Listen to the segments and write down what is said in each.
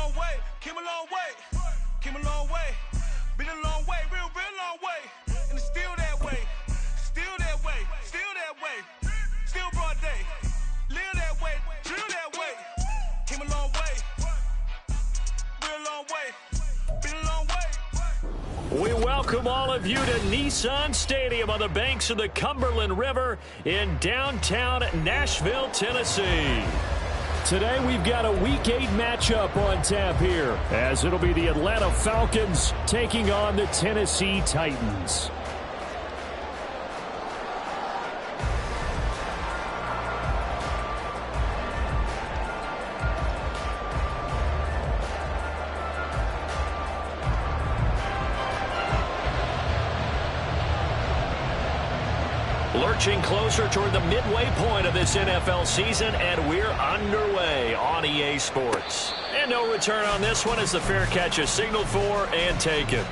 long way, came a long way, came a long way, been a long way, real long way, and it's still that way, still that way, still that way, still broad day, live that way, drill that way, came a long way, real long way, been a long way. We welcome all of you to Nissan Stadium on the banks of the Cumberland River in downtown Nashville, Tennessee. Today we've got a Week 8 matchup on tap here, as it'll be the Atlanta Falcons taking on the Tennessee Titans. Lurching closer toward the midway point of this NFL season, and we're underway on EA Sports. And no return on this one as the fair catch is signaled for and taken.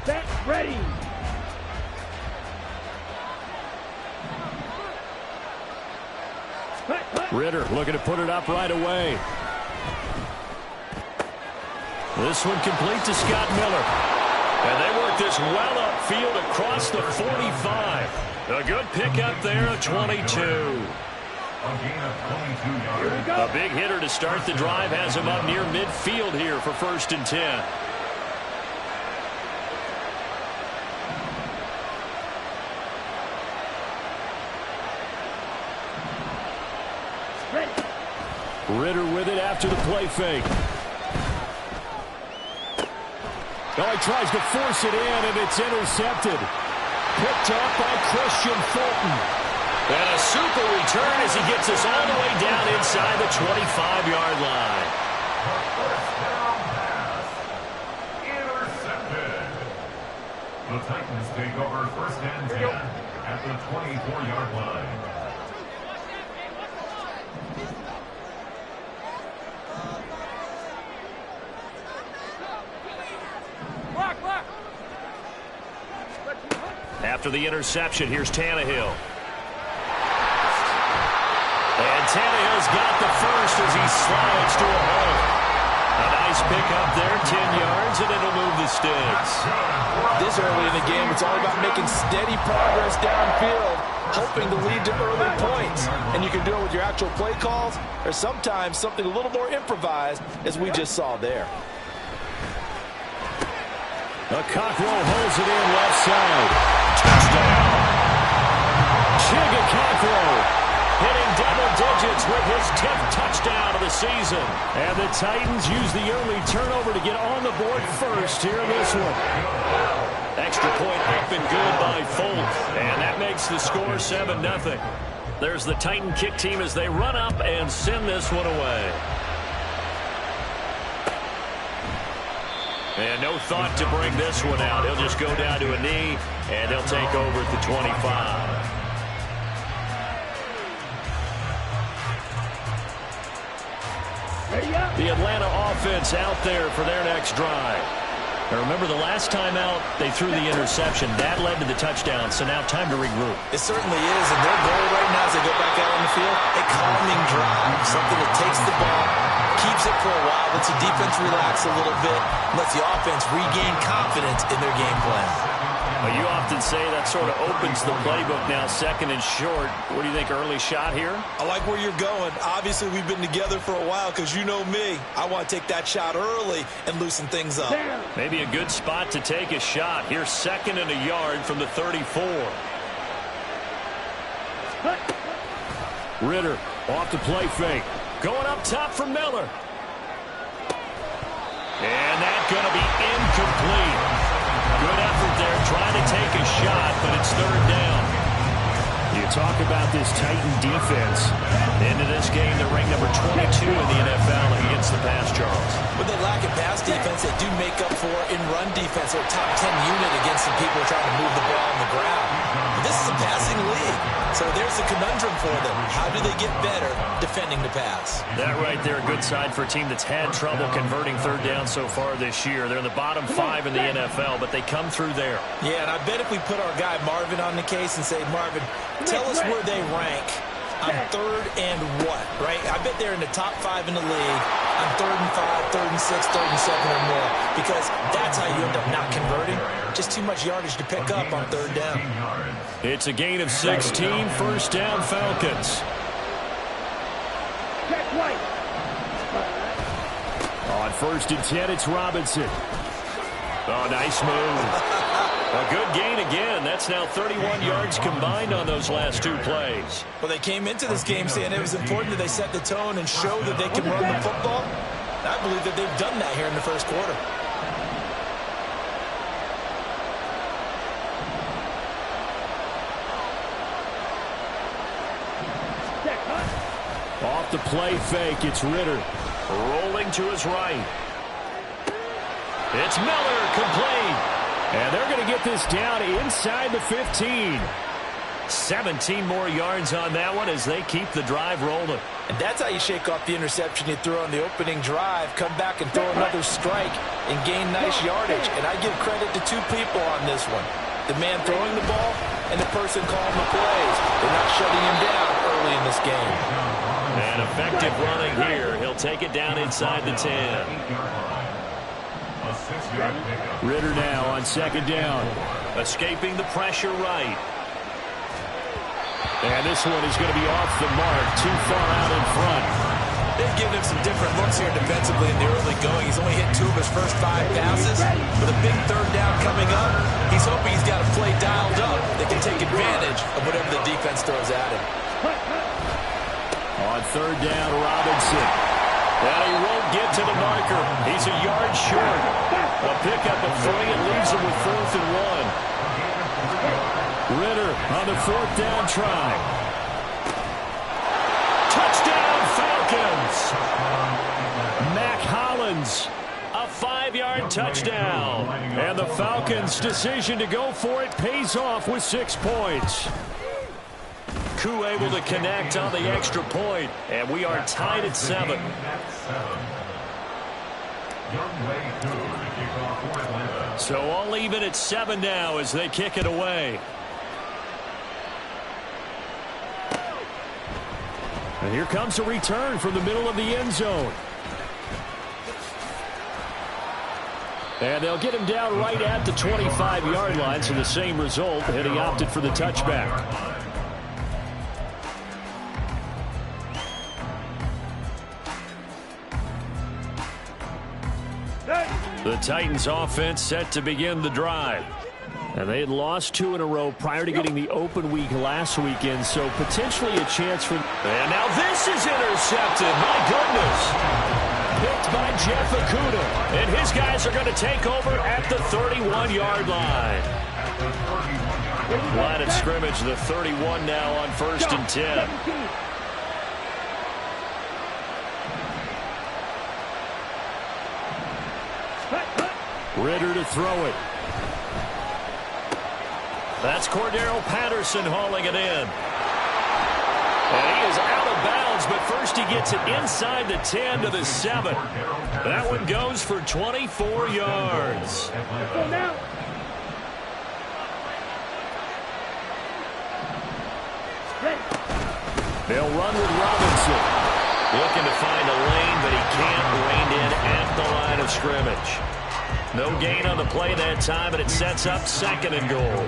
Set, ready. Ridder looking to put it up right away. This one complete to Scott Miller. And they work this well upfield across the 45. A good pickup there at 22. A big hitter to start the drive has him up near midfield here for 1st and 10. Ridder with it after the play fake. Oh, he tries to force it in, and it's intercepted. Picked up by Christian Fulton. And a super return as he gets us all the way down inside the 25-yard line. First down pass. Intercepted. The Titans take over 1st and 10 at the 24-yard line. After the interception, here's Tannehill. And Tannehill's got the first as he slides to a hole. A nice pickup there, 10 yards, and it'll move the sticks. This early in the game, it's all about making steady progress downfield, hoping to lead to early points. And you can do it with your actual play calls, or sometimes something a little more improvised, as we just saw there. Cockrell holds it in left side. Touchdown! Chigga Cockrell hitting double digits with his 10th touchdown of the season. And the Titans use the early turnover to get on the board first here in this one. Extra point up and good by Folk. And that makes the score 7-0. There's the Titan kick team as they run up and send this one away. And no thought to bring this one out. He'll just go down to a knee, and he'll take over at the 25. The Atlanta offense out there for their next drive. Now remember, the last time out, they threw the interception. That led to the touchdown, so now time to regroup. It certainly is, and their goal right now as they go back out on the field, a calming drive, something that takes the ball, keeps it for a while, lets the defense relax a little bit, lets the offense regain confidence in their game plan. Well, you often say that sort of opens the playbook now, 2nd and short. What do you think, early shot here? I like where you're going. Obviously, we've been together for a while because you know me. I want to take that shot early and loosen things up. Maybe a good spot to take a shot. Here's 2nd and a yard from the 34. Ridder off the play fake. Going up top for Miller. And that's going to be incomplete. Good effort there, trying to take a shot, but it's 3rd down. You talk about this Titan defense. Into this game, they're ranked number 22 in the NFL against the pass, Charles. But they lack a pass defense. they do make up for in run defense. They're a top 10 unit against some people trying to move the ball on the ground. But this is a passing league, so there's a conundrum for them. How do they get better defending the pass? That right there, a good side for a team that's had trouble converting third down so far this year. They're in the bottom 5 in the NFL, but they come through there. Yeah, and I bet if we put our guy Marvin on the case and say, Marvin, tell us where they rank on third and what, right? I bet they're in the top 5 in the league on 3rd and 5, 3rd and 6, 3rd and 7 or more, because that's how you end up not converting. Just too much yardage to pick up on third down. It's a gain of 16, first down Falcons. On 1st and 10, it's Robinson. Oh, nice move. A good gain again. That's now 31 yards combined on those last 2 plays. Well, they came into this game saying it was important that they set the tone and show that they can run the football. And I believe that they've done that here in the first quarter. Off the play fake, it's Ritter. Rolling to his right. It's Miller, complete. And they're going to get this down inside the 15. 17 more yards on that one as they keep the drive rolling. And that's how you shake off the interception you threw on the opening drive, come back and throw another strike and gain nice yardage. And I give credit to 2 people on this one. The man throwing the ball and the person calling the plays. They're not shutting him down early in this game. And effective running here. He'll take it down inside the 10. Ritter now on 2nd down. Escaping the pressure right. And this one is going to be off the mark, too far out in front. They've given him some different looks here defensively in the early going. He's only hit 2 of his first 5 passes. With a big 3rd down coming up, he's hoping he's got a play dialed up that can take advantage of whatever the defense throws at him. On 3rd down, Robinson. Well, he won't get to the marker. He's a yard short. A pickup of 3 and leaves him with 4th and 1. Ritter on the 4th down try. Touchdown, Falcons! Mac Hollins, a 5-yard touchdown. And the Falcons' decision to go for it pays off with 6 points. Koo able to connect on the extra point, and we are tied at 7. So all even at 7 now as they kick it away. And here comes a return from the middle of the end zone. And they'll get him down right at the 25-yard line, so the same result, and he opted for the touchback. The Titans offense set to begin the drive. And they had lost 2 in a row prior to getting the open week last weekend, so potentially a chance for... And now this is intercepted. My goodness. Picked by Jeff Okudah. And his guys are going to take over at the 31-yard line. Line of scrimmage, the 31 now on 1st and 10. Ritter to throw it. That's Cordero Patterson hauling it in. And he is out of bounds, but first he gets it inside the 10 to the 7. That one goes for 24 yards. They'll run with Robinson. Looking to find a lane, but he can't rein in at the line of scrimmage. No gain on the play that time, and it sets up 2nd and goal.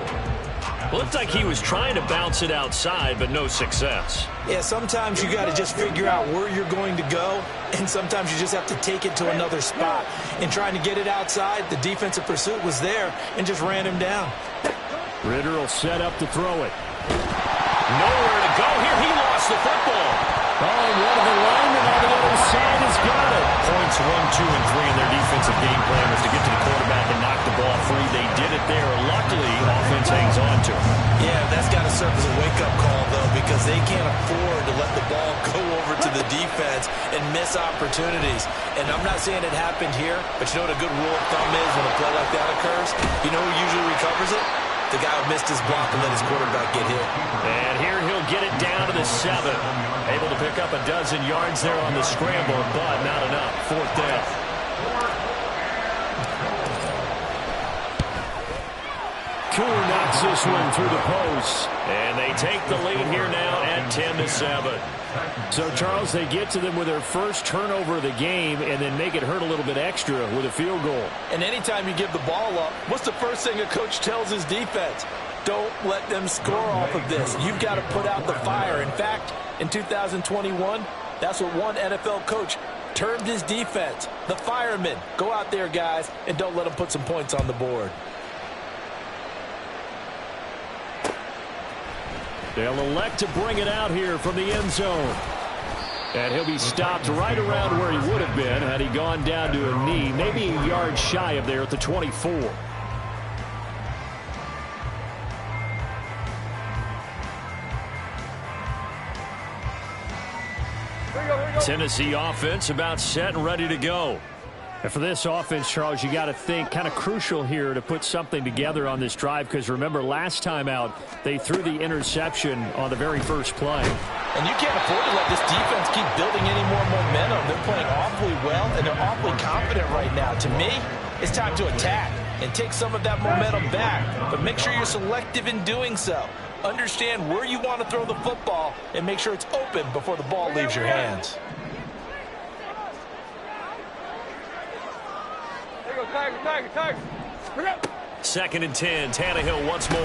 Looked like he was trying to bounce it outside, but no success. Yeah, sometimes you got to just figure out where you're going to go, and sometimes you just have to take it to another spot. In trying to get it outside, the defensive pursuit was there and just ran him down. Ritter will set up to throw it. Nowhere to go here. He lost the football. Oh, one of the linemen on the other side has got it. Points 1, 2, and 3 in their defensive game plan was to get to the quarterback and knock the ball free. They did it there. Luckily, offense hangs on to it. Yeah, that's got to serve as a wake-up call, though, because they can't afford to let the ball go over to the defense and miss opportunities. And I'm not saying it happened here, but you know what a good rule of thumb is when a play like that occurs? You know who usually recovers it? The guy who missed his block and let his quarterback get hit. And here he'll get it down to the 7. Able to pick up a dozen yards there on the scramble, but not enough. 4th down. Cooler knocks this one through the post. And they take the lead here now at 10-7. So, Charles, they get to them with their first turnover of the game and then make it hurt a little bit extra with a field goal. And anytime you give the ball up, what's the first thing a coach tells his defense? Don't let them score off of this. You've got to put out the fire. In fact, in 2021, that's what one NFL coach termed his defense, the firemen. Go out there, guys, and don't let them put some points on the board. They'll elect to bring it out here from the end zone. And he'll be stopped right around where he would have been had he gone down to a knee, maybe a yard shy of there at the 24. Tennessee offense about set and ready to go. And for this offense, Charles, you got to think kind of crucial here to put something together on this drive, because remember last time out they threw the interception on the very first play. And you can't afford to let this defense keep building any more momentum. They're playing awfully well, and they're awfully confident right now. To me, it's time to attack and take some of that momentum back. But make sure you're selective in doing so. Understand where you want to throw the football and make sure it's open before the ball leaves your hands. Tiger. 2nd and 10. Tannehill once more.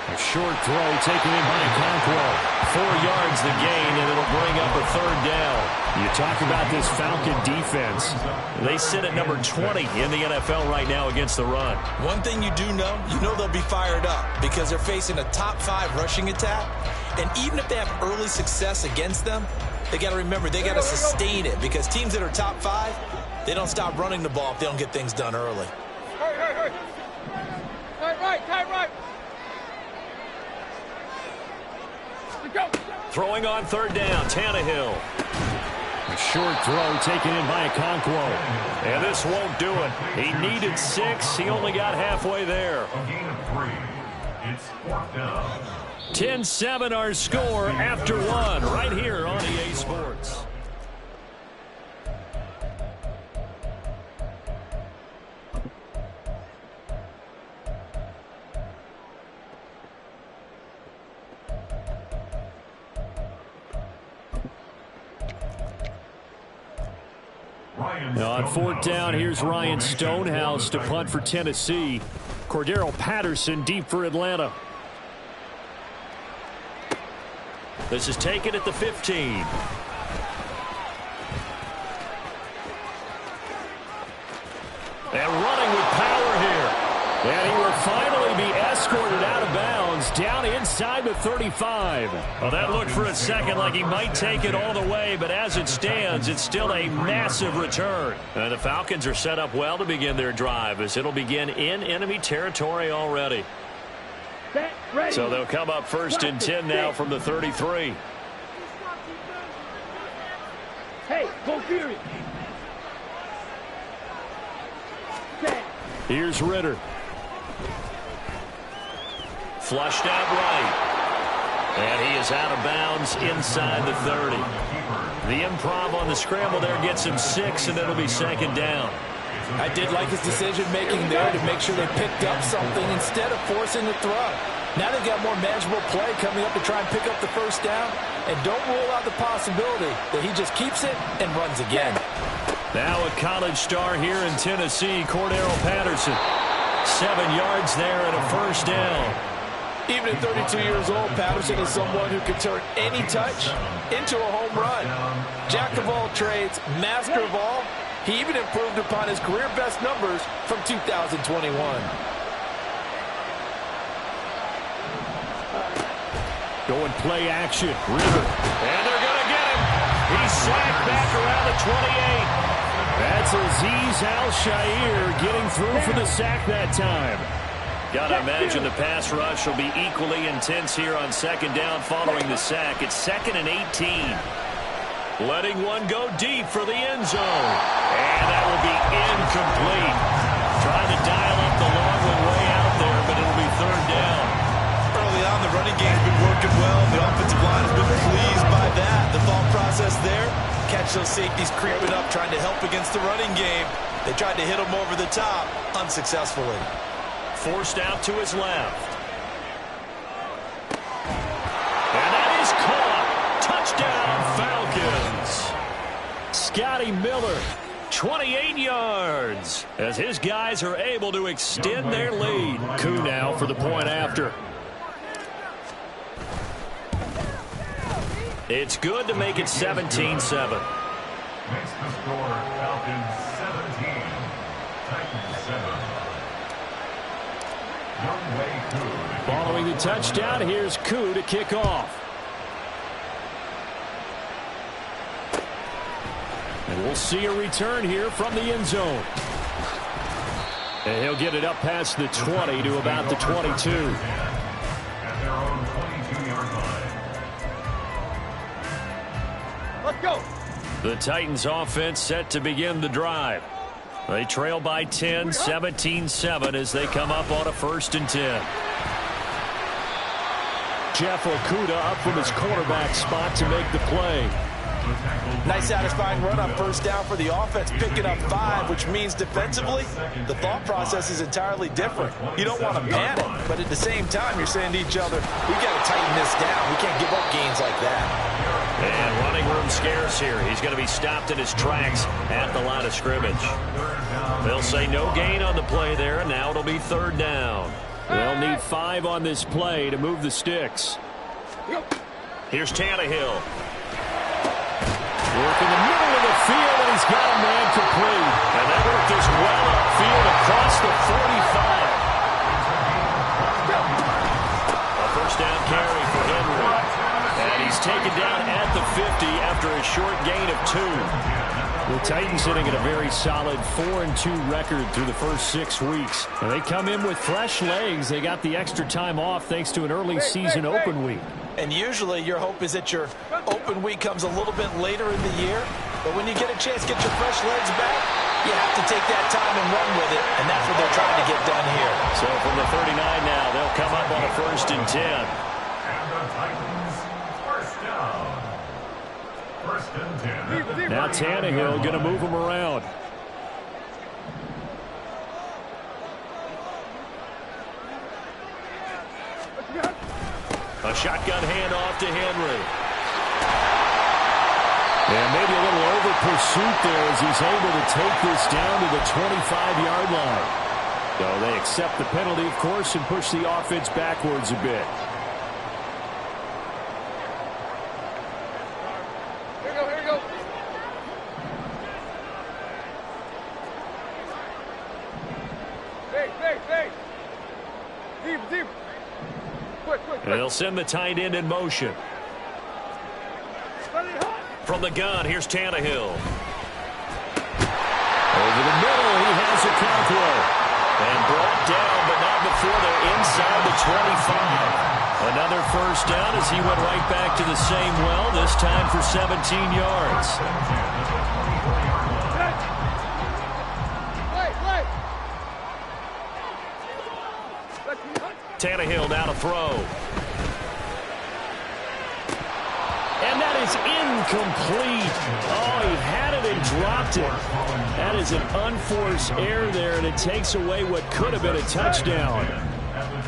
A short throw taken in by Conquo. 4 yards the gain, and it'll bring up a 3rd down. You talk about this Falcon defense. They sit at number 20 in the NFL right now against the run. One thing you do know, they'll be fired up because they're facing a top 5 rushing attack. And even if they have early success against them, they got to remember they got to sustain it, because teams that are top 5, they don't stop running the ball if they don't get things done early. Hey. Tight right. Go. Throwing on 3rd down, Tannehill. A short throw taken in by Okonkwo. And this won't do it. He needed 6. He only got halfway there. A gain of 3. It's 4th down. 10-7 our score after 1 right here on EA Sports. Now on 4th down, here's Ryan Stonehouse to punt for Tennessee. Cordero Patterson deep for Atlanta. This is taken at the 15. And running with power here. And he will finally be escorted out of bounds down inside the 35. Well, that looked for a second like he might take it all the way, but as it stands, it's still a massive return. And the Falcons are set up well to begin their drive, as it'll begin in enemy territory already. So they'll come up 1st and 10 now from the 33. Hey, go period. Here's Ritter. Flushed out right. And he is out of bounds inside the 30. The improv on the scramble there gets him 6, and it'll be 2nd down. I did like his decision-making there to make sure they picked up something instead of forcing the throw. Now they've got more manageable play coming up to try and pick up the 1st down. And don't rule out the possibility that he just keeps it and runs again. Now a college star here in Tennessee, Cordero Patterson. 7 yards there and a 1st down. Even at 32 years old, Patterson is someone who can turn any touch into a home run. Jack of all trades, master of all. He even improved upon his career best numbers from 2021. Going play action. Ritter. And they're going to get him. He's sacked back around the 28. That's Azeez Al-Shaair getting through for the sack that time. Gotta imagine the pass rush will be equally intense here on second down following the sack. It's 2nd and 18. Letting one go deep for the end zone. And that will be incomplete. Trying to dial up the long one way out there, but it'll be 3rd down. Early on, the running game's been working well. The offensive line has been pleased by that. The thought process there, catch those safeties creeping up, trying to help against the running game. They tried to hit them over the top, unsuccessfully. Forced out to his left. And that is caught. Touchdown, Falcons. Scotty Miller, 28 yards, as his guys are able to extend their lead. Koo now for the point after. It's good to make it 17-7. Makes the score Falcons 17, Titans 7. Following the touchdown, here's Koo to kick off. And we'll see a return here from the end zone. And he'll get it up past the 20 to about the 22. At their own 22-yard line. Let's go. The Titans offense set to begin the drive. They trail by 10, 17-7 as they come up on a 1st and 10. Jeff Okudah up from his quarterback spot to make the play. Nice satisfying run on 1st down for the offense, picking up 5, which means defensively, the thought process is entirely different. You don't want to panic, but at the same time, you're saying to each other, we got to tighten this down. We can't give up gains like that. And running room scarce here. He's going to be stopped in his tracks at the line of scrimmage. They'll say no gain on the play there, and now it'll be 3rd down. They'll need 5 on this play to move the sticks. Here's Tannehill. Work in the middle of the field, and he's got a man complete. And that worked as well upfield across the 45. A 1st down carry for Henry. And he's taken down at the 50 after a short gain of 2. The Titans sitting at a very solid 4-2 record through the first 6 weeks. And they come in with fresh legs. They got the extra time off thanks to an early season open week. And usually your hope is that your open week comes a little bit later in the year. But when you get a chance to get your fresh legs back, you have to take that time and run with it. And that's what they're trying to get done here. So from the 39 now, they'll come up on a 1st and 10. And the Titans, 1st down. 1st and 10. Now Tannehill going to move him around. A shotgun handoff to Henry. And maybe a little over pursuit there as he's able to take this down to the 25-yard line. So they accept the penalty, of course, and push the offense backwards a bit. Here we go. Hey. Deep. Quick. And they'll send the tight end in motion. From the gun, here's Tannehill. Over the middle, he has a Cockrell. And brought down, but not before they're inside the 25. Another 1st down as he went right back to the same well, this time for 17 yards. Tannehill now to throw. And that is incomplete. Oh, he had it and dropped it. That is an unforced error there, and it takes away what could have been a touchdown.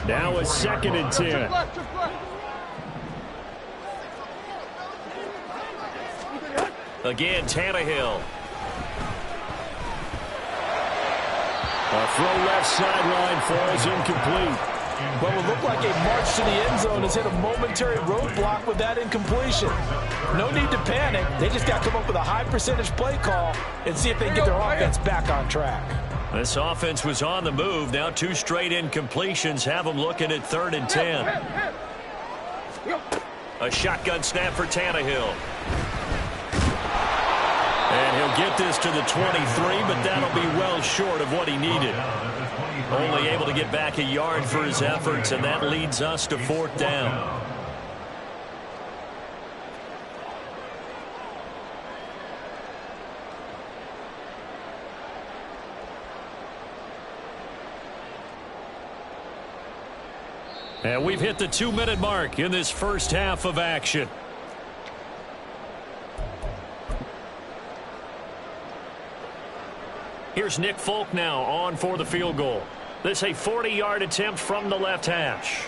Now a 2nd and 10. Again, Tannehill. A throw left sideline falls incomplete. What would look like a march to the end zone has hit a momentary roadblock with that incompletion. No need to panic. They just got to come up with a high percentage play call and see if they can get their offense back on track. This offense was on the move. Now 2 straight incompletions have them looking at 3rd and 10. A shotgun snap for Tannehill. And he'll get this to the 23, but that'll be well short of what he needed. Only able to get back a yard for his efforts, and that leads us to 4th down. And we've hit the 2-minute mark in this first half of action. Here's Nick Folk now on for the field goal. This a 40-yard attempt from the left hash.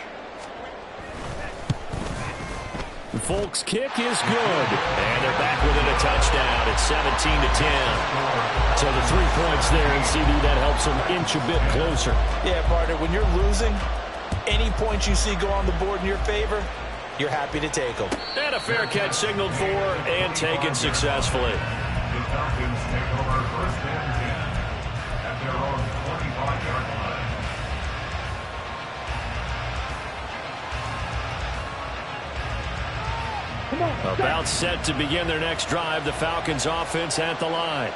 Folk's kick is good. And they're back within a touchdown. It's 17-10. So the 3 points there, and CD, that helps them inch a bit closer. Yeah, partner, when you're losing, any points you see go on the board in your favor, you're happy to take them. And a fair catch signaled for and taken successfully. The Falcons take over 1st and 10 at their own 25-yard line. About set to begin their next drive. The Falcons offense at the line.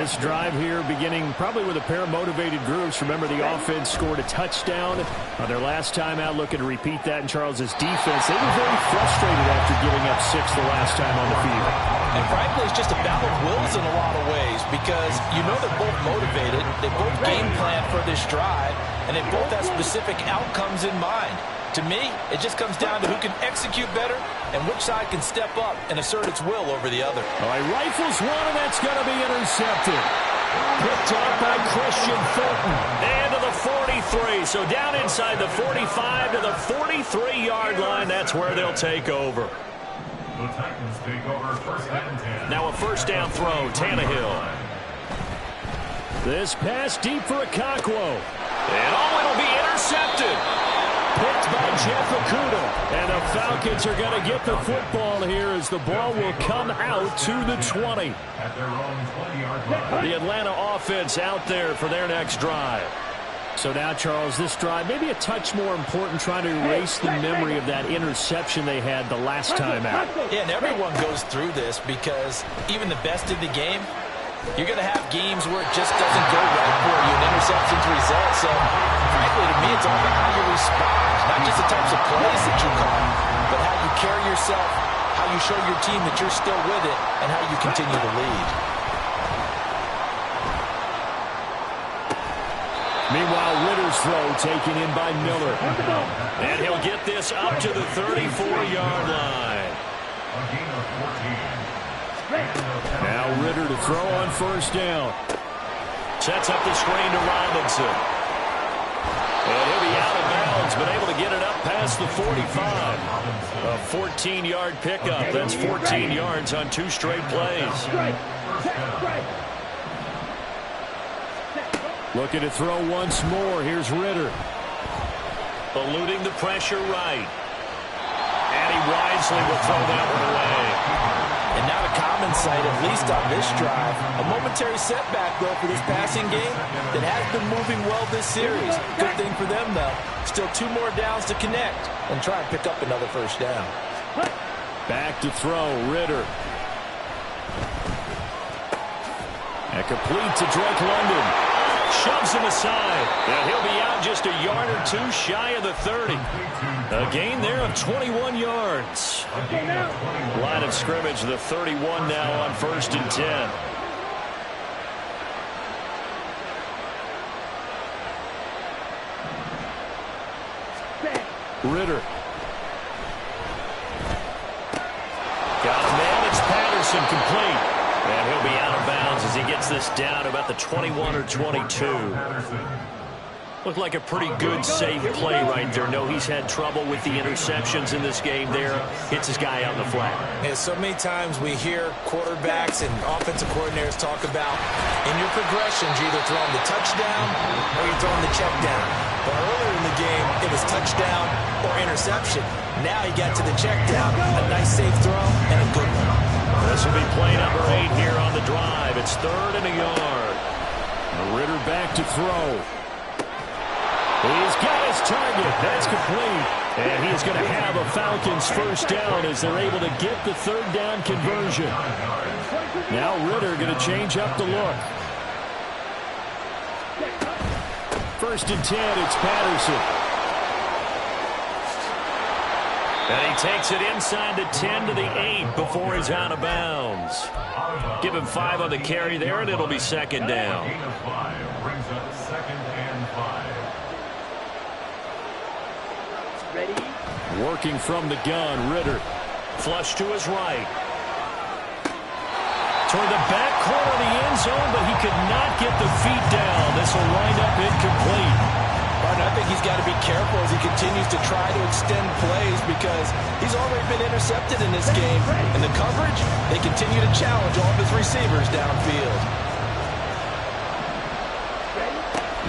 This drive here beginning probably with a pair of motivated groups. Remember, the offense scored a touchdown on their last time out. Looking to repeat that in Charles's defense. They were very frustrated after giving up 6 the last time on the field. And frankly, it's just a battle of wills in a lot of ways, because you know they're both motivated. They both game plan for this drive, and they both have specific outcomes in mind. To me, it just comes down to who can execute better and which side can step up and assert its will over the other. All right, rifles one, and that's going to be intercepted. Picked up by Christian Fulton. And to the 43. So down inside the 45 to the 43-yard line. That's where they'll take over. The Titans take over 1st and 10. Now a first down throw, Tannehill. This pass deep for Okakwo. And it'll be intercepted. Picked by Jeff Okudah. And the Falcons are going to get the football here as the ball will come out to the 20. At their own 20-yard line. The Atlanta offense out there for their next drive. So now, Charles, this drive maybe a touch more important, trying to erase the memory of that interception they had the last time out. Yeah, and everyone goes through this, because even the best in the game, you're going to have games where it just doesn't go right for you, and interceptions result. So, frankly, to me, it's all about how you respond, not just the types of plays that you call, but how you carry yourself, how you show your team that you're still with it, and how you continue to lead. Meanwhile, Ritter's throw taken in by Miller. And he'll get this up to the 34-yard line. A gain of 14. Now Ritter to throw on first down. Sets up the screen to Robinson. And he'll be out of bounds, but able to get it up past the 45. A 14-yard pickup. That's 14 yards on 2 straight plays. Looking to throw once more. Here's Ritter. Eluding the pressure right. And he wisely will throw that one away. And not a common sight, at least on this drive. A momentary setback, though, for this passing game that has been moving well this series. Good thing for them, though. Still 2 more downs to connect and try and pick up another first down. Back to throw, Ritter. And complete to Drake London. Shoves him aside. And he'll be out just a yard or 2 shy of the 30. A gain there of 21 yards. Line of scrimmage, the 31 now on 1st and 10. Ritter. Got a man. It's Patterson, complete. And he'll be out of bounds as he gets this down about the 21 or 22. Looked like a pretty good, safe play right there. No, he's had trouble with the interceptions in this game there. Hits his guy out in the flat. Yeah, so many times we hear quarterbacks and offensive coordinators talk about, in your progressions, you're either throwing the touchdown or you're throwing the check down. But earlier in the game, it was touchdown or interception. Now he got to the check down, a nice safe throw, and a good one. This will be play number 8 here on the drive. It's 3rd and a yard. Ritter back to throw. He's got his target. That's complete. And he's going to have a Falcons first down as they're able to get the 3rd down conversion. Now Ritter going to change up the look. 1st and 10, it's Patterson. And he takes it inside the 10 to the 8 before he's out of bounds. Give him 5 on the carry there, and it'll be 2nd down. Gain of 5 brings up 2nd and 5. Ready? Working from the gun, Ritter. Flush to his right. Toward the back corner of the end zone, but he could not get the feet down. This will wind up incomplete. I think he's got to be careful as he continues to try to extend plays because he's already been intercepted in this game. And the coverage, they continue to challenge all of his receivers downfield.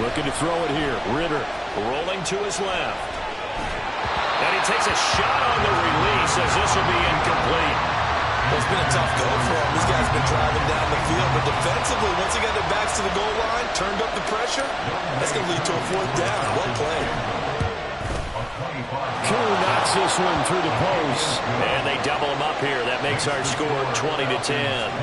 Looking to throw it here. Ritter rolling to his left. And he takes a shot on the release as this will be incomplete. Well, it's been a tough go for him. These guys have been driving down the field, but defensively, once they got their backs to the goal line, turned up the pressure, that's going to lead to a 4th down. Well played. Koo knocks this one through the post. And they double him up here. That makes our score 20 to 10.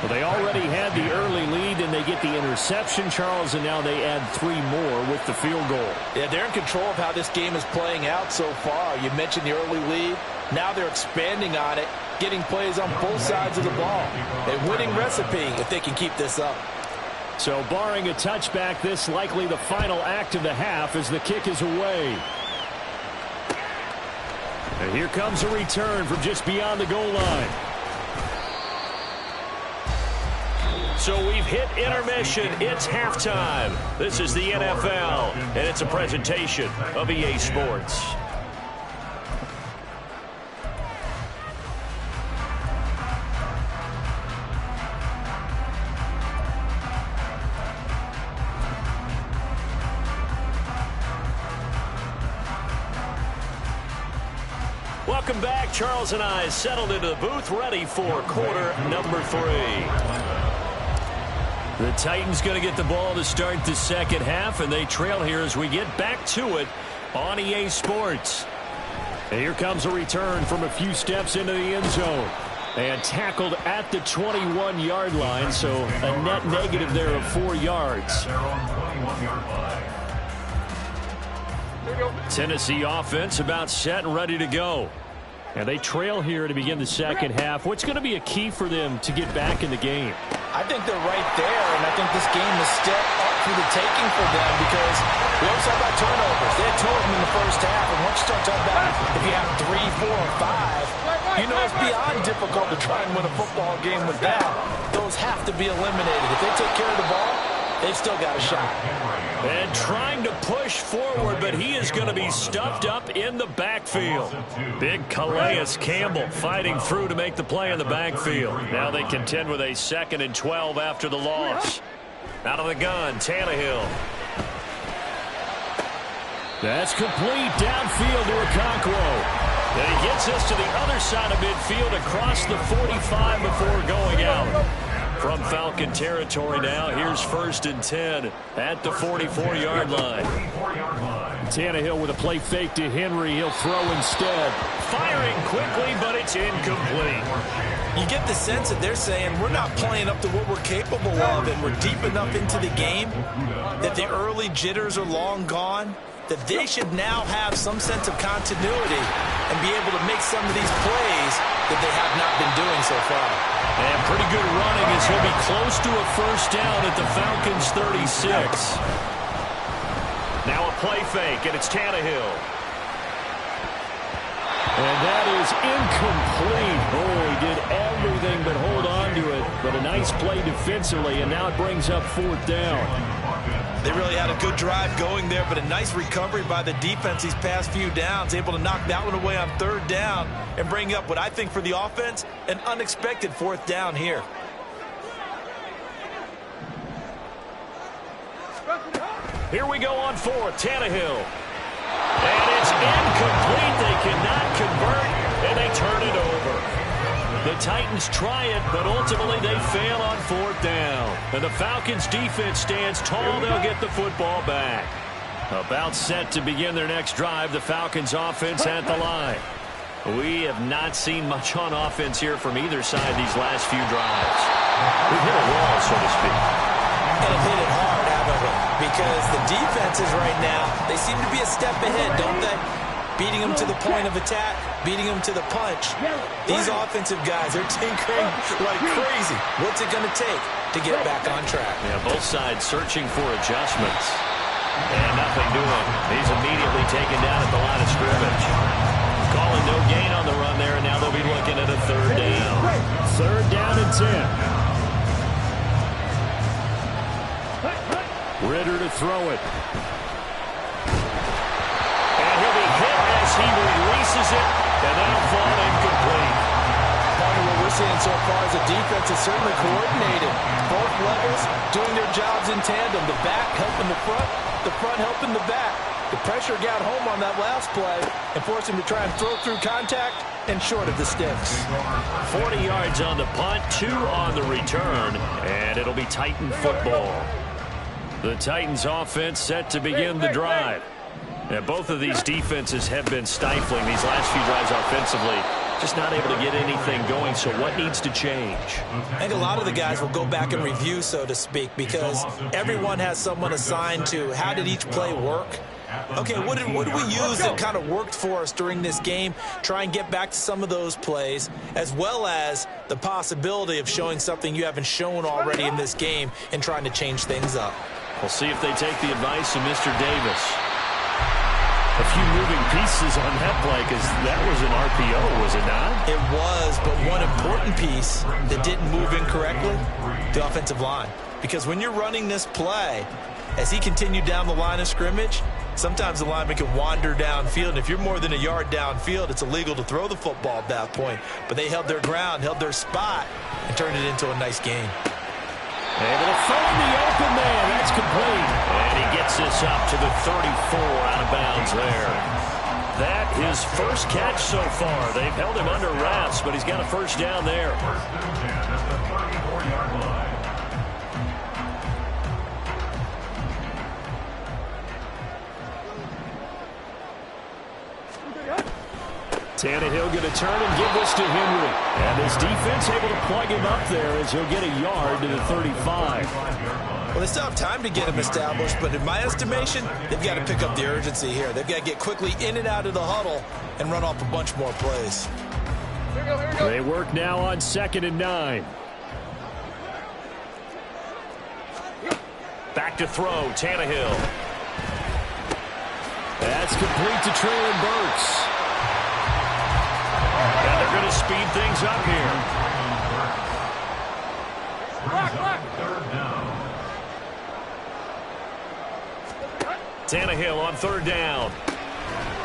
Well, they already had the early lead, and they get the interception, Charles, and now they add 3 more with the field goal. Yeah, they're in control of how this game is playing out so far. You mentioned the early lead. Now they're expanding on it, getting plays on both sides of the ball. A winning recipe if they can keep this up. So barring a touchback, this likely the final act of the half as the kick is away. And here comes a return from just beyond the goal line. So we've hit intermission. It's halftime. This is the NFL, and it's a presentation of EA Sports. Welcome back. Charles and I settled into the booth, ready for quarter number 3. The Titans going to get the ball to start the 2nd half, and they trail here as we get back to it on EA Sports. And here comes a return from a few steps into the end zone. And tackled at the 21-yard line, so a net negative there of 4 yards. Tennessee offense about set and ready to go. And they trail here to begin the 2nd half. What's going to be a key for them to get back in the game? I think they're right there, and I think this game is still up for the taking for them because we always talk about turnovers. They had 2 of them in the first half, and once you start talking about if you have 3, 4, or 5, you know it's beyond difficult to try and win a football game with that. Those have to be eliminated. If they take care of the ball, they've still got a shot. And trying to push forward, but he is going to be stuffed up in the backfield. Big Calais Campbell fighting through to make the play in the backfield. Now they contend with a 2nd and 12 after the loss. Out of the gun, Tannehill. That's complete downfield to Okonkwo. And he gets us to the other side of midfield across the 45 before going out. From Falcon territory now, here's 1st and 10 at the 44-yard line. Tannehill with a play fake to Henry. He'll throw instead. Firing quickly, but it's incomplete. You get the sense that they're saying we're not playing up to what we're capable of, and we're deep enough into the game that the early jitters are long gone, that they should now have some sense of continuity and be able to make some of these plays that they have not been doing so far. And pretty good running as he'll be close to a 1st down at the Falcons' 36. Now a play fake, and it's Tannehill. And that is incomplete. Oh, he did everything but hold on to it. But a nice play defensively, and now it brings up 4th down. They really had a good drive going there, but a nice recovery by the defense these past few downs, able to knock that one away on 3rd down and bring up what I think for the offense, an unexpected 4th down here. Here we go on 4th, Tannehill. And it's incomplete. They cannot convert, and they turn it over. The Titans try it, but ultimately they fail on 4th down. And the Falcons' defense stands tall. They'll get the football back. About set to begin their next drive, the Falcons' offense at the line. We have not seen much on offense here from either side these last few drives. We've hit a wall, so to speak. And have hit it hard, haven't we? Because the defenses right now, they seem to be a step ahead, don't they? Beating them to the point of attack, beating them to the punch. These offensive guys, they're tinkering like crazy. What's it going to take to get back on track? Yeah, both sides searching for adjustments. And nothing doing. He's immediately taken down at the line of scrimmage. Calling no gain on the run there, and now they'll be looking at a third down. Third down and 10. Ridder to throw it. And he'll be hit as he releases it, and that'll fall incomplete. Part of what we're seeing so far is the defense is certainly coordinated. Both levels doing their jobs in tandem. The back helping the front helping the back. The pressure got home on that last play and forced him to try and throw through contact and short of the sticks. 40 yards on the punt, 2 on the return, and it'll be Titan football. The Titans offense set to begin the drive. Now, both of these defenses have been stifling these last few drives offensively. Just not able to get anything going, so what needs to change? I think a lot of the guys will go back and review, so to speak, because everyone has someone assigned to how did each play work. Okay, what did we use that kind of worked for us during this game? Try and get back to some of those plays, as well as the possibility of showing something you haven't shown already in this game and trying to change things up. We'll see if they take the advice of Mr. Davis. A few moving pieces on that play because that was an RPO, was it not? It was, but one important piece that didn't move incorrectly, the offensive line. Because when you're running this play, as he continued down the line of scrimmage, sometimes the lineman can wander downfield, and if you're more than a yard downfield, it's illegal to throw the football at that point. But they held their ground, held their spot, and turned it into a nice game. Able to find the open man. That's complete. And he gets this up to the 34 out of bounds there. That is first catch so far. They've held him under wraps, but he's got a first down there. First and 10 at the 34-yard line. Tannehill going to turn and give this to Henry. And his defense able to plug him up there as he'll get a yard to the 35. Well, they still have time to get him established, but in my estimation, they've got to pick up the urgency here. They've got to get quickly in and out of the huddle and run off a bunch more plays. They work now on 2nd and 9. Back to throw, Tannehill. That's complete to Treylon Burks. And they're going to speed things up here. Third down. Tannehill on third down.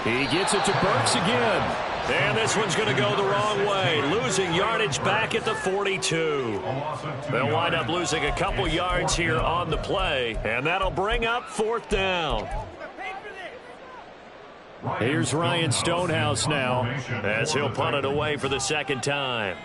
He gets it to Burks again. And this one's going to go the wrong way. Losing yardage back at the 42. They'll wind up losing a couple yards here on the play. And that'll bring up 4th down. Here's Ryan Stonehouse now, as he'll punt it away for the second time.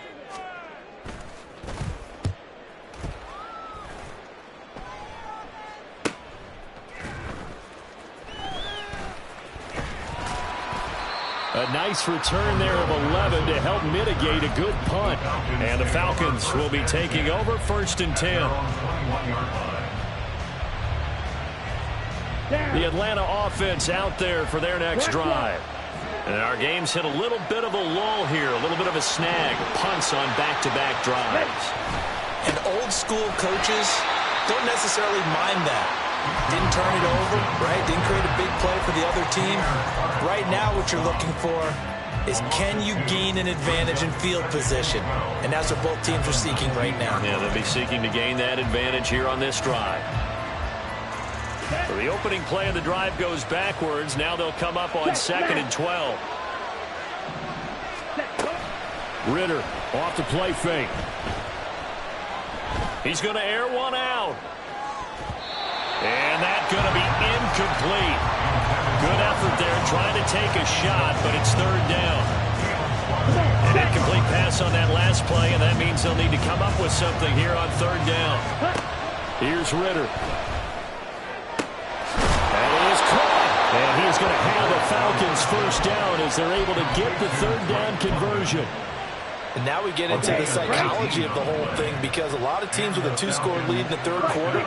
A nice return there of 11 to help mitigate a good punt. And the Falcons will be taking over 1st and 10. The Atlanta offense out there for their next drive. And our game's hit a little bit of a lull here, a little bit of a snag. Punts on back-to-back drives. And old-school coaches don't necessarily mind that. Didn't turn it over, right? Didn't create a big play for the other team. Right now what you're looking for is can you gain an advantage in field position? And that's what both teams are seeking right now. Yeah, they'll be seeking to gain that advantage here on this drive. So the opening play of the drive goes backwards. Now they'll come up on 2nd and 12. Ridder off the play fake. He's going to air one out. And that's going to be incomplete. Good effort there trying to take a shot, but it's 3rd down. An incomplete pass on that last play, and that means they'll need to come up with something here on 3rd down. Here's Ridder. And he's going to have a Falcons first down as they're able to get the third down conversion. And now we get into the psychology of the whole thing, because a lot of teams with a 2-score lead in the third quarter,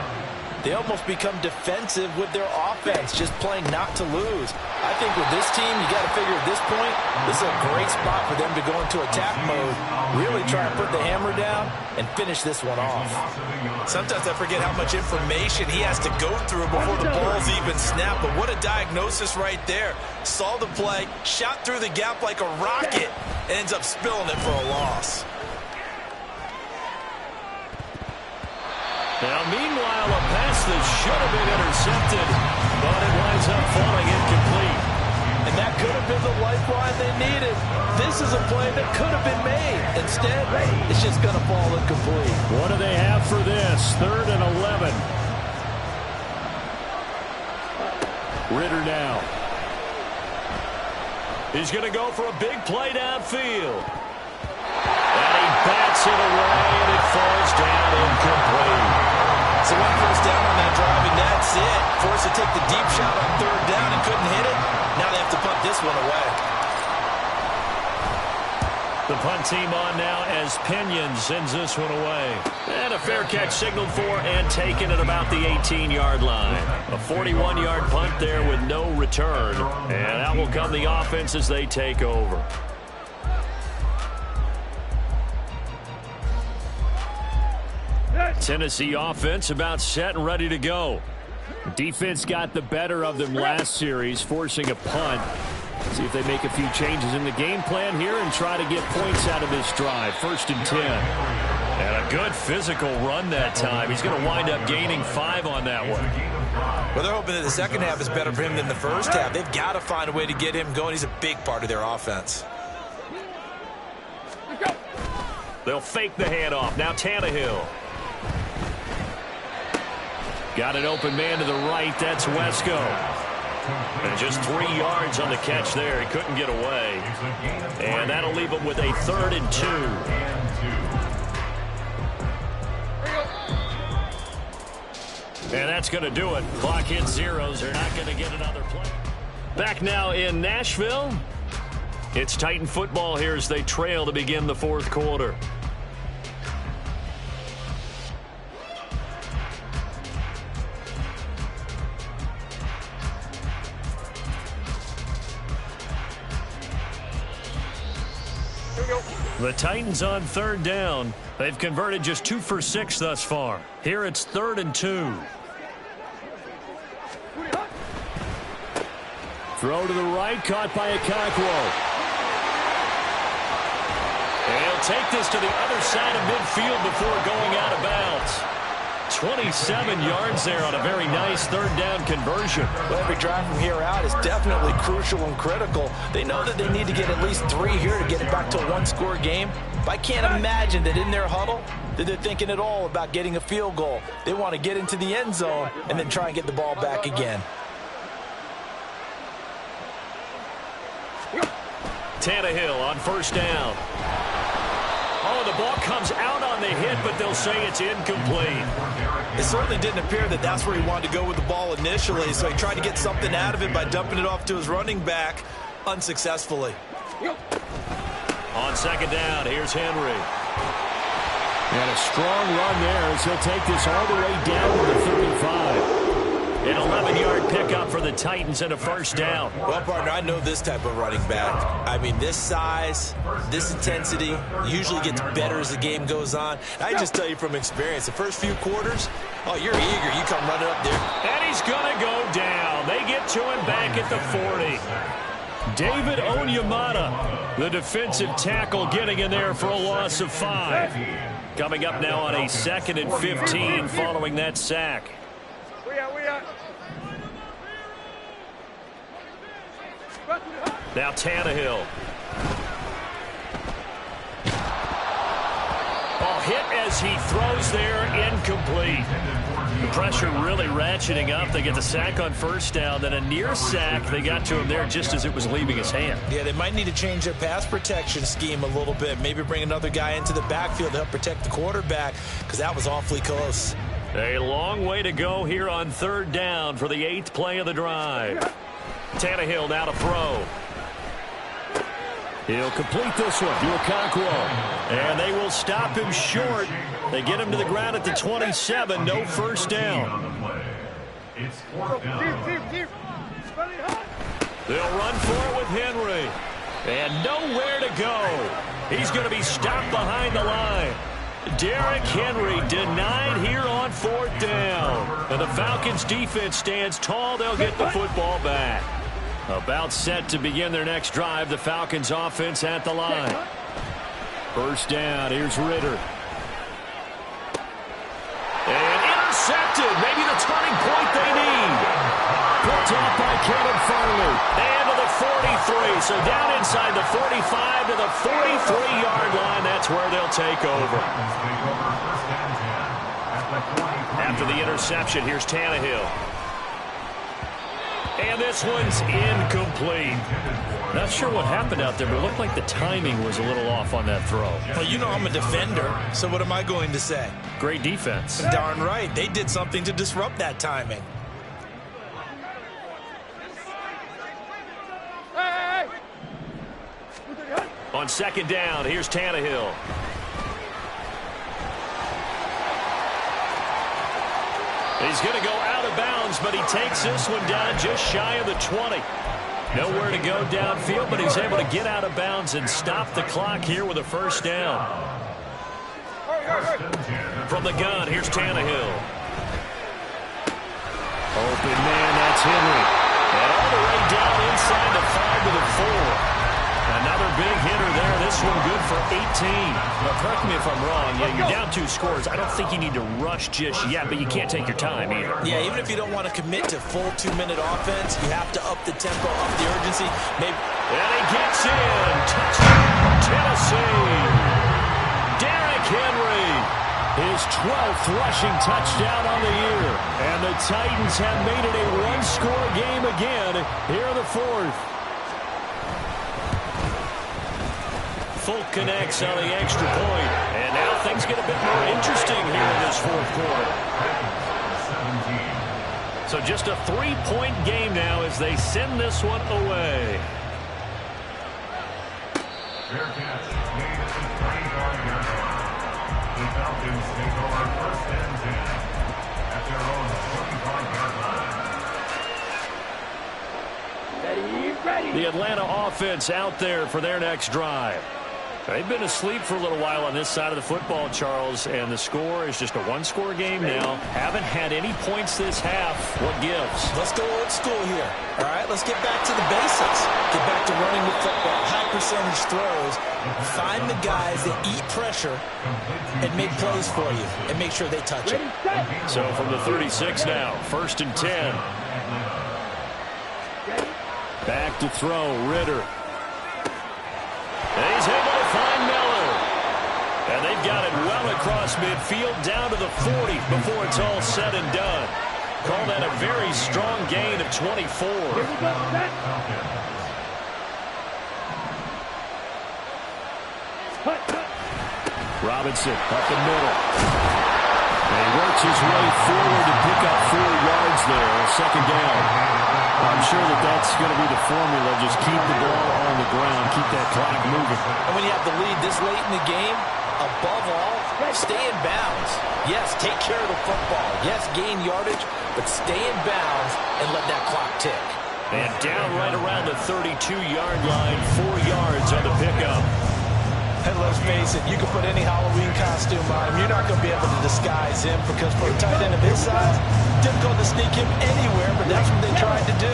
they almost become defensive with their offense, just playing not to lose. I think with this team, you got to figure at this point, this is a great spot for them to go into attack mode, really try and put the hammer down and finish this one off. Sometimes I forget how much information he has to go through before the ball's even snapped, but what a diagnosis right there. Saw the play, shot through the gap like a rocket, ends up spilling it for a loss. Now, meanwhile, a pass that should have been intercepted, but it winds up falling incomplete. And that could have been the lifeline they needed. This is a play that could have been made. Instead, it's just going to fall incomplete. What do they have for this? 3rd and 11. Ridder now. He's going to go for a big play downfield. And he bats it away, and it falls down incomplete. So 1 first down on that drive, and that's it. Forced to take the deep shot on 3rd down and couldn't hit it. Now they have to punt this one away. The punt team on now as Pinion sends this one away. And a fair catch signaled for and taken at about the 18-yard line. A 41-yard punt there with no return. And out will come the offense as they take over. Tennessee offense about set and ready to go. Defense got the better of them last series, forcing a punt. See if they make a few changes in the game plan here and try to get points out of this drive. 1st and 10. And a good physical run that time. He's going to wind up gaining 5 on that one. Well, they're hoping that the second half is better for him than the first half. They've got to find a way to get him going. He's a big part of their offense. They'll fake the handoff. Now Tannehill. Got an open man to the right. That's Wesco. And just 3 yards on the catch there. He couldn't get away. And that'll leave him with a 3rd and 2. And that's going to do it. Clock hits zeros. They're not going to get another play. Back now in Nashville. It's Titan football here as they trail to begin the 4th quarter. The Titans on 3rd down. They've converted just 2 for 6 thus far. Here it's 3rd and 2. Throw to the right, caught by Okakwo. And he'll take this to the other side of midfield before going out of bounds. 27 yards there on a very nice 3rd down conversion. Well, every drive from here out is definitely crucial and critical. They know that they need to get at least 3 here to get it back to a 1-score game. But I can't imagine that in their huddle that they're thinking at all about getting a field goal. They want to get into the end zone and then try and get the ball back again. Tannehill on 1st down. Oh, the ball comes out on the hit, but they'll say it's incomplete. It certainly didn't appear that that's where he wanted to go with the ball initially, so he tried to get something out of it by dumping it off to his running back unsuccessfully. On 2nd down, here's Henry. And a strong run there as he'll take this all the way down to the 35. An 11-yard pickup for the Titans and a 1st down. Well, partner, I know this type of running back. I mean, this size, this intensity usually gets better as the game goes on. I just tell you from experience, the first few quarters, oh, you're eager. You come running up there. And he's going to go down. They get to him back at the 40. David Onyemata, the defensive tackle, getting in there for a loss of 5. Coming up now on a 2nd and 15 following that sack. Now Tannehill. Ball hit as he throws there, incomplete. The pressure really ratcheting up. They get the sack on 1st down, then a near sack. They got to him there just as it was leaving his hand. Yeah, they might need to change their pass protection scheme a little bit. Maybe bring another guy into the backfield to help protect the quarterback, because that was awfully close. A long way to go here on 3rd down for the 8th play of the drive. Tannehill now to throw. He'll complete this one to Okonkwo. And they will stop him short. They get him to the ground at the 27. No first down. It's fourth down. They'll run for it with Henry. And nowhere to go. He's going to be stopped behind the line. Derrick Henry denied here on fourth down. And the Falcons defense stands tall. They'll get the football back. About set to begin their next drive. The Falcons offense at the line. First down. Here's Ritter. And intercepted. Maybe the turning point they need. Picked off by Kevin Farley. And to the 43. So down inside the 45 to the 43-yard line. That's where they'll take over. After the interception, here's Tannehill. And this one's incomplete. Not sure what happened out there, but it looked like the timing was a little off on that throw. Well, you know I'm a defender, so what am I going to say? Great defense. Darn right. They did something to disrupt that timing. On second down, here's Tannehill. He's going to go out of bounds, but he takes this one down just shy of the 20. Nowhere to go downfield, but he's able to get out of bounds and stop the clock here with a first down. From the gun, here's Tannehill. Open man, that's Henry. And all the way down inside the 5 to the 4. Another big hitter there. This one good for 18. Now, correct me if I'm wrong. Yeah, you're down 2 scores. I don't think you need to rush just yet, but you can't take your time either. Yeah, even if you don't want to commit to full 2-minute offense, you have to up the tempo, up the urgency. Maybe. And he gets in. Touchdown, Tennessee. Derrick Henry. His 12th rushing touchdown on the year. And the Titans have made it a 1-score game again here in the 4th. Folk connects on the extra point. And now things get a bit more interesting here in this 4th quarter. So just a 3-point game now as they send this one away. Fair catch made at the 25-yard line. The Falcons take over first and 10 at their own 25-yard line. The Atlanta offense out there for their next drive. They've been asleep for a little while on this side of the football, Charles, and the score is just a 1-score game now. Haven't had any points this half. What gives? Let's go old school here. All right, let's get back to the basics. Get back to running the football, high percentage throws. Find the guys that eat pressure and make plays for you and make sure they touch it. So from the 36 now, 1st and 10. Back to throw, Ritter. And he's able to find Miller. And they've got it well across midfield down to the 40 before it's all said and done. Call that a very strong gain of 24. Robinson up the middle. And he works his way forward to pick up 4 yards there. 2nd down. I'm sure that's going to be the formula. Just keep the ball on the ground. Keep that clock moving. And when you have the lead this late in the game, above all, stay in bounds. Yes, take care of the football. Yes, gain yardage, but stay in bounds and let that clock tick. And down right around the 32-yard line, 4 yards on the pickup. And let's face it, you can put any Halloween costume on him. You're not going to be able to disguise him because for a tight end of his size, difficult to sneak him anywhere, but that's what they tried to do.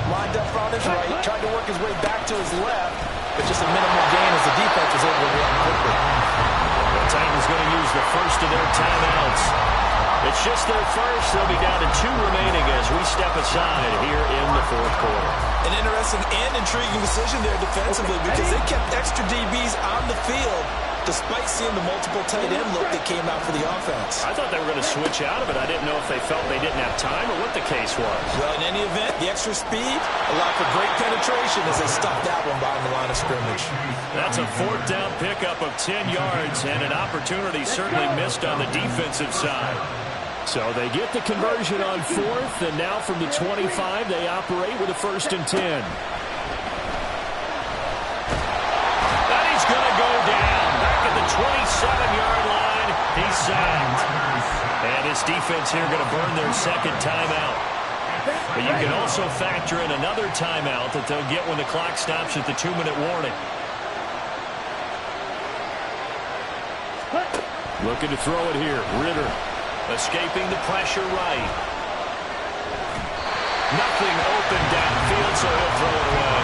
Lined up on his right, tried to work his way back to his left, but just a minimal gain as the defense was able to react quickly. The Titans going to use the first of their timeouts. It's just their first. They'll be down to 2 remaining as we step aside here in the 4th quarter. An interesting and intriguing decision there defensively because they kept extra DBs on the field despite seeing the multiple tight end look that came out for the offense. I thought they were going to switch out of it. I didn't know if they felt they didn't have time or what the case was. Well, in any event, the extra speed allowed for great penetration as they stopped that one behind the line of scrimmage. That's a 4th down pickup of 10 yards and an opportunity certainly missed on the defensive side. So they get the conversion on 4th, and now from the 25, they operate with a 1st and 10. And he's going to go down. Back at the 27-yard line, he's sacked. And this defense here going to burn their 2nd timeout. But you can also factor in another timeout that they'll get when the clock stops at the 2-minute warning. Looking to throw it here. Ridder escaping the pressure right. Nothing open downfield, so he'll throw it away.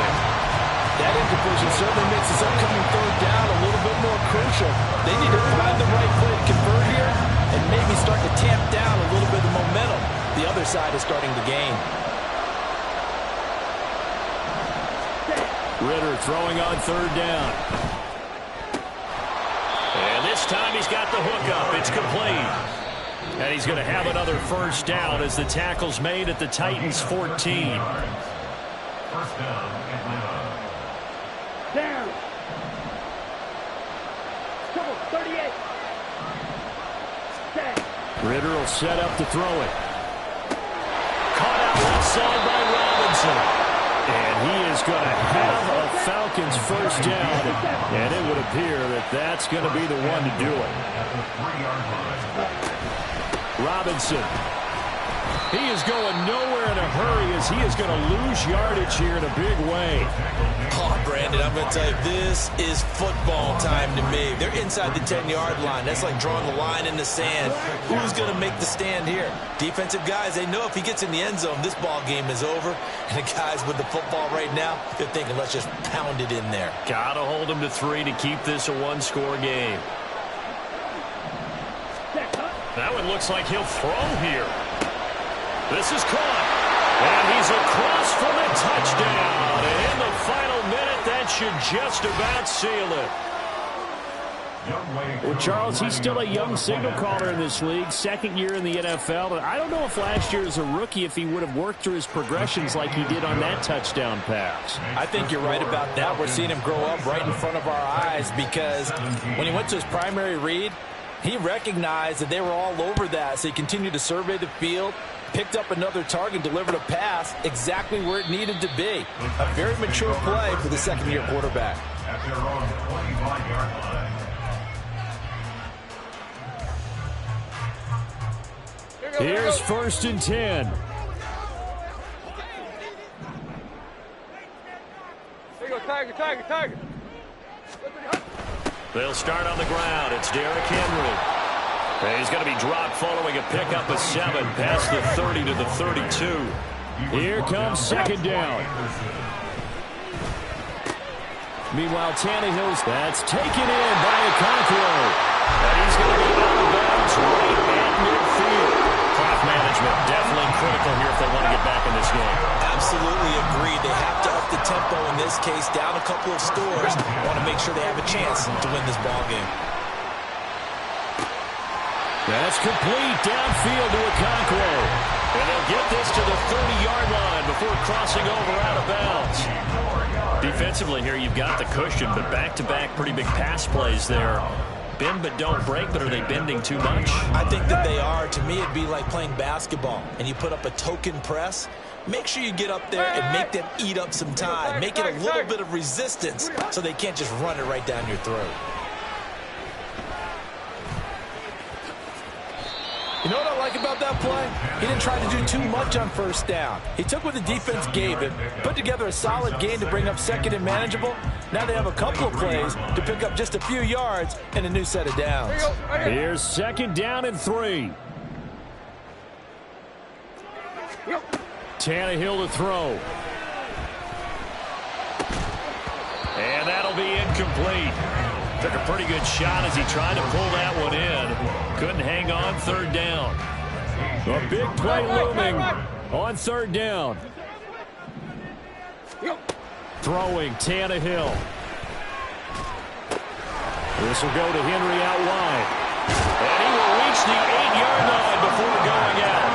That incompletion certainly makes this upcoming 3rd down a little bit more crucial. They need to find the right play to convert here and maybe start to tamp down a little bit of the momentum the other side is starting to gain. Ridder throwing on 3rd down. And this time he's got the hook up. It's complete. And he's going to have another 1st down as the tackle's made at the Titans' 14. 1st down, Atlanta. Down. Come on, 38. Stay. Ridder will set up to throw it. Caught out left side by Robinson. And he is going to have a Falcons 1st down. And it would appear that that's going to be the one to do it. Robinson. He is going nowhere in a hurry as he is going to lose yardage here in a big way. Oh, Brandon, I'm going to tell you, this is football time to me. They're inside the 10-yard line. That's like drawing the line in the sand. Who's going to make the stand here? Defensive guys, they know if he gets in the end zone, this ball game is over. And the guys with the football right now, they're thinking, let's just pound it in there. Got to hold him to 3 to keep this a 1-score game. That one looks like he'll throw here. This is caught. And he's across for the touchdown. And in the final minute, that should just about seal it. Well, Charles, he's still a young signal caller in this league, 2nd year in the NFL. And I don't know if last year as a rookie, if he would have worked through his progressions like he did on that touchdown pass. I think you're right about that. We're seeing him grow up right in front of our eyes because when he went to his primary read, he recognized that they were all over that, so he continued to survey the field, picked up another target, delivered a pass exactly where it needed to be. A very mature play for the 2nd-year quarterback. At their own 25-yard line. Here's 1st and 10. There you go, Tiger, Tiger, Tiger. They'll start on the ground. It's Derrick Henry. And he's going to be dropped following a pickup of 7 past the 30 to the 32. Here comes 2nd down. Meanwhile, Tannehill's that's taken in by Okonkwo. And he's going to be out of bounds right at midfield. Clock management definitely critical here if they want to get back in this game. Absolutely agreed. They have to up the tempo in this case, down a couple of scores. Want to make sure they have a chance to win this ball game. That's complete downfield to Okonkwo. And they'll get this to the 30-yard line before crossing over out of bounds. Defensively here, you've got the cushion, but back-to-back pretty big pass plays there. Bend but don't break, but are they bending too much? I think that they are. To me, it'd be like playing basketball, and you put up a token press. Make sure you get up there and make them eat up some time. Make it a little bit of resistance so they can't just run it right down your throat. You know what I like about that play? He didn't try to do too much on 1st down. He took what the defense gave him, put together a solid game to bring up 2nd and manageable. Now they have a couple of plays to pick up just a few yards and a new set of downs. Here's 2nd down and 3. Tannehill to throw. And that'll be incomplete. Took a pretty good shot as he tried to pull that one in. Couldn't hang on 3rd down. A big play looming on 3rd down. Throwing Tannehill. This will go to Henry out wide. And he will reach the 8-yard line before going out.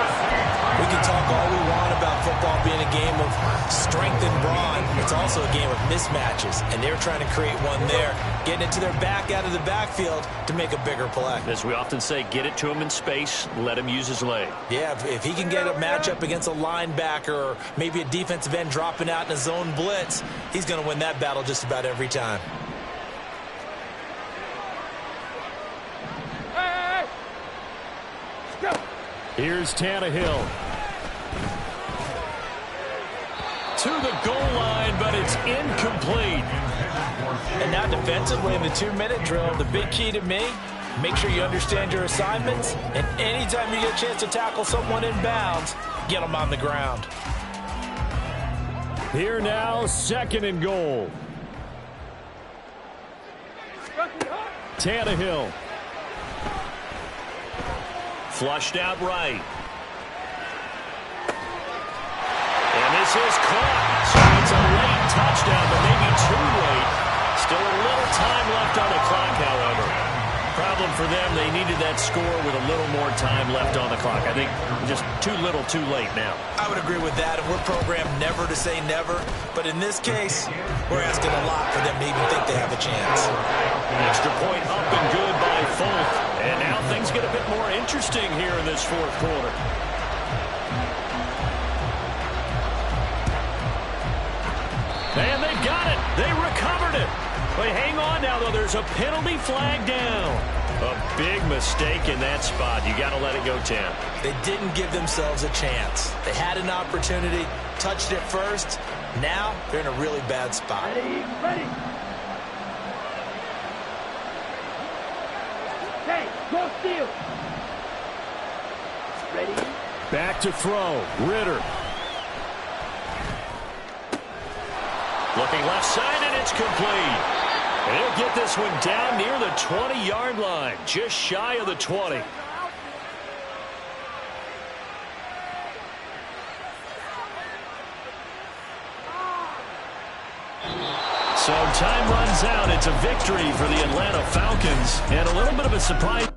We can talk all we want about football being a game of strength and brawn. It's also a game of mismatches, and they're trying to create one there, getting it to their back out of the backfield to make a bigger play. As we often say, get it to him in space, let him use his leg. Yeah, if he can get a matchup against a linebacker or maybe a defensive end dropping out in a zone blitz, he's going to win that battle just about every time. Hey! Go! Here's Tannehill. To the goal line, but it's incomplete. And now defensively in the 2-minute drill, the big key to me, make sure you understand your assignments, and anytime you get a chance to tackle someone in bounds, get them on the ground. Here now, 2nd and goal. Tannehill. Flushed out right. And this is caught. So it's a late touchdown, but maybe too late. Still a little time left on the clock, however. Problem for them, they needed that score with a little more time left on the clock. I think just too little, too late now. I would agree with that, and we're programmed never to say never. But in this case, we're asking a lot for them to even think they have a chance. Extra point up and good by Folk. And now things get a bit more interesting here in this 4th quarter. And they got it. They recovered it. But hang on now, though. There's a penalty flag down. A big mistake in that spot. You got to let it go, Tam. They didn't give themselves a chance. They had an opportunity, touched it first. Now they're in a really bad spot. Ready! Hey, go steal! Ready? Back to throw. Ritter. Looking left side, and it's complete. And he'll get this one down near the 20-yard line, just shy of the 20. So time runs out. It's a victory for the Atlanta Falcons, and a little bit of a surprise.